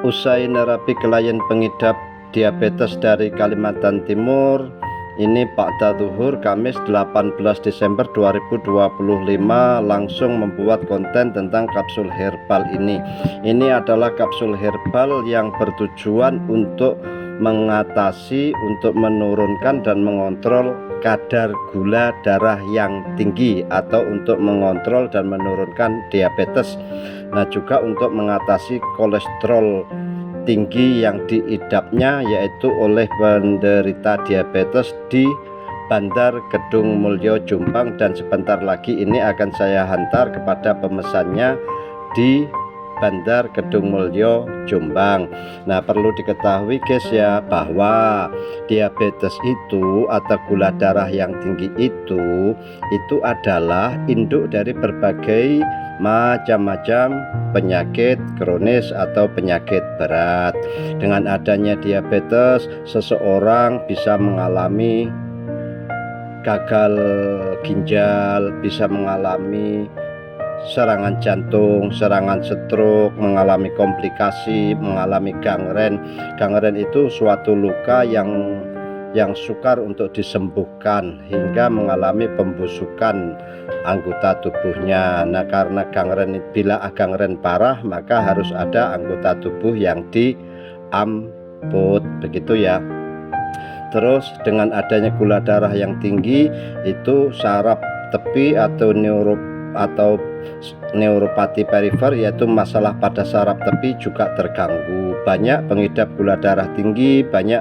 Usai nerapi klien pengidap diabetes dari Kalimantan Timur, ini Ba'da Zuhur Kamis 18 Desember 2025 langsung membuat konten tentang kapsul herbal ini. Ini adalah kapsul herbal yang bertujuan untuk mengatasi, untuk menurunkan dan mengontrol kadar gula darah yang tinggi atau untuk mengontrol dan menurunkan diabetes. Nah, juga untuk mengatasi kolesterol tinggi yang diidapnya yaitu oleh penderita diabetes di Bandar Kedung Mulyo Jombang, dan sebentar lagi ini akan saya hantar kepada pemesannya di Bandar Kedung Mulyo Jombang. Nah, perlu diketahui guys ya, bahwa diabetes itu atau gula darah yang tinggi itu adalah induk dari berbagai macam-macam penyakit kronis atau penyakit berat. Dengan adanya diabetes, seseorang bisa mengalami gagal ginjal, bisa mengalami serangan jantung, serangan stroke, mengalami komplikasi, mengalami gangren. Gangren itu suatu luka yang sukar untuk disembuhkan hingga mengalami pembusukan anggota tubuhnya. Nah, karena gangren, bila gangren parah maka harus ada anggota tubuh yang diamput, begitu ya. Terus dengan adanya gula darah yang tinggi itu saraf tepi atau neuropati perifer, yaitu masalah pada saraf tepi juga terganggu. Banyak pengidap gula darah tinggi, banyak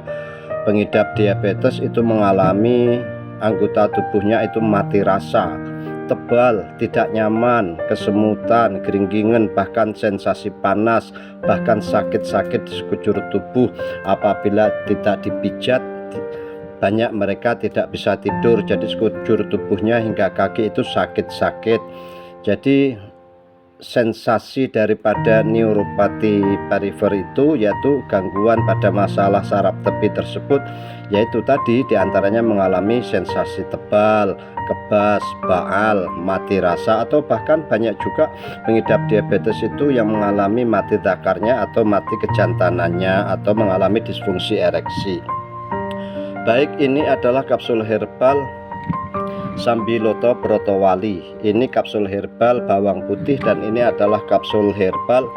pengidap diabetes itu mengalami anggota tubuhnya itu mati rasa, tebal, tidak nyaman, kesemutan, keringgingan, bahkan sensasi panas, bahkan sakit-sakit di sekujur tubuh. Apabila tidak dipijat, banyak mereka tidak bisa tidur, jadi sekujur tubuhnya hingga kaki itu sakit-sakit. Jadi sensasi daripada neuropati perifer itu yaitu gangguan pada masalah saraf tepi tersebut, yaitu tadi diantaranya mengalami sensasi tebal, kebas, baal, mati rasa, atau bahkan banyak juga pengidap diabetes itu yang mengalami mati zakarnya atau mati kejantanannya atau mengalami disfungsi ereksi. Baik, ini adalah kapsul herbal Sambiloto Brotowali. Ini kapsul herbal bawang putih, dan ini adalah kapsul herbal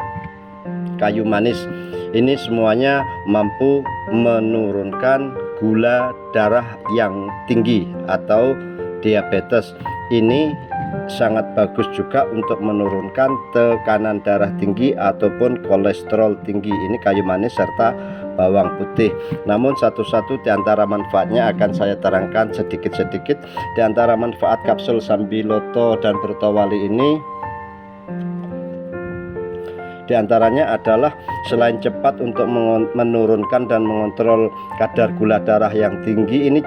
kayu manis. Ini semuanya mampu menurunkan gula darah yang tinggi atau diabetes. Ini sangat bagus juga untuk menurunkan tekanan darah tinggi ataupun kolesterol tinggi. Ini kayu manis serta bawang putih. Namun satu-satu di antara manfaatnya akan saya terangkan sedikit-sedikit. Di antara manfaat kapsul Sambiloto dan Brotowali ini, di antaranya adalah selain cepat untuk menurunkan dan mengontrol kadar gula darah yang tinggi, ini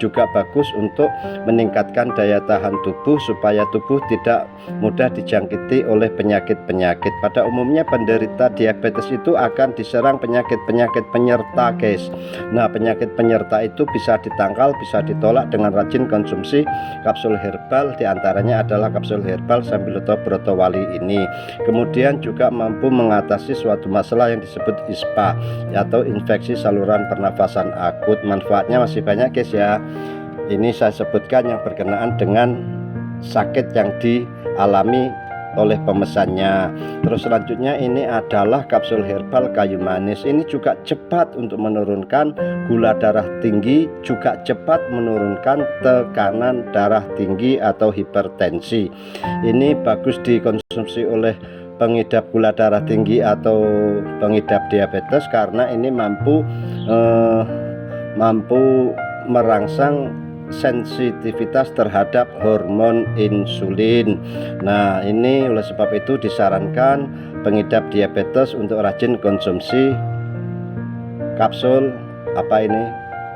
juga bagus untuk meningkatkan daya tahan tubuh supaya tubuh tidak mudah dijangkiti oleh penyakit-penyakit. Pada umumnya penderita diabetes itu akan diserang penyakit-penyakit penyerta guys. Nah, penyakit penyerta itu bisa ditangkal, bisa ditolak dengan rajin konsumsi kapsul herbal. Di antaranya adalah kapsul herbal Sambiloto Brotowali ini. Kemudian juga mampu mengatasi suatu masalah yang disebut ISPA atau infeksi saluran pernafasan akut. Manfaatnya masih banyak guys ya. Ini saya sebutkan yang berkenaan dengan sakit yang dialami oleh pemesannya. Terus selanjutnya ini adalah kapsul herbal kayu manis. Ini juga cepat untuk menurunkan gula darah tinggi, juga cepat menurunkan tekanan darah tinggi atau hipertensi. Ini bagus dikonsumsi oleh pengidap gula darah tinggi atau pengidap diabetes karena ini mampu merangsang sensitivitas terhadap hormon insulin. Nah, ini oleh sebab itu disarankan pengidap diabetes untuk rajin konsumsi kapsul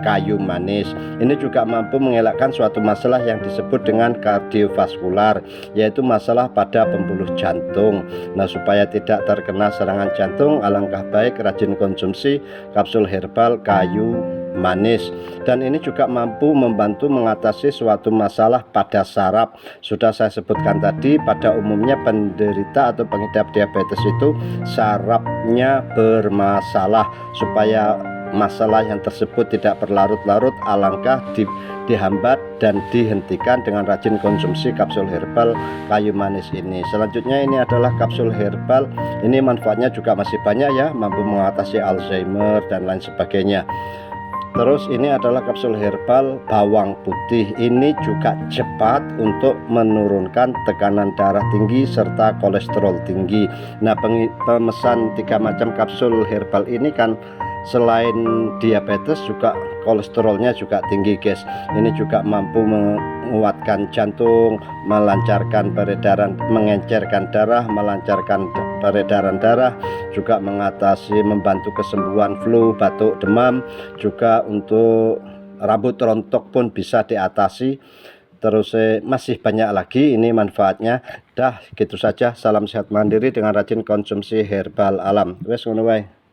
kayu manis. Ini juga mampu mengelakkan suatu masalah yang disebut dengan kardiovaskular, yaitu masalah pada pembuluh jantung. Nah, supaya tidak terkena serangan jantung, alangkah baik rajin konsumsi kapsul herbal kayu manis, dan ini juga mampu membantu mengatasi suatu masalah pada saraf. Sudah saya sebutkan tadi, pada umumnya penderita atau pengidap diabetes itu sarafnya bermasalah. Supaya masalah yang tersebut tidak berlarut-larut, alangkah dihambat dan dihentikan dengan rajin konsumsi kapsul herbal kayu manis ini. Selanjutnya ini adalah kapsul herbal. Ini manfaatnya juga masih banyak ya, mampu mengatasi Alzheimer dan lain sebagainya. Terus ini adalah kapsul herbal bawang putih. Ini juga cepat untuk menurunkan tekanan darah tinggi serta kolesterol tinggi. Nah, pemesan 3 macam kapsul herbal ini kan selain diabetes juga kolesterolnya juga tinggi, guys. Ini juga mampu menguatkan jantung, melancarkan peredaran, mengencerkan darah, melancarkan peredaran darah, juga mengatasi, membantu kesembuhan flu, batuk, demam, juga untuk rambut rontok pun bisa diatasi. Terus masih banyak lagi ini manfaatnya. Dah gitu saja, salam sehat mandiri dengan rajin konsumsi herbal alam. Wes ngono wae.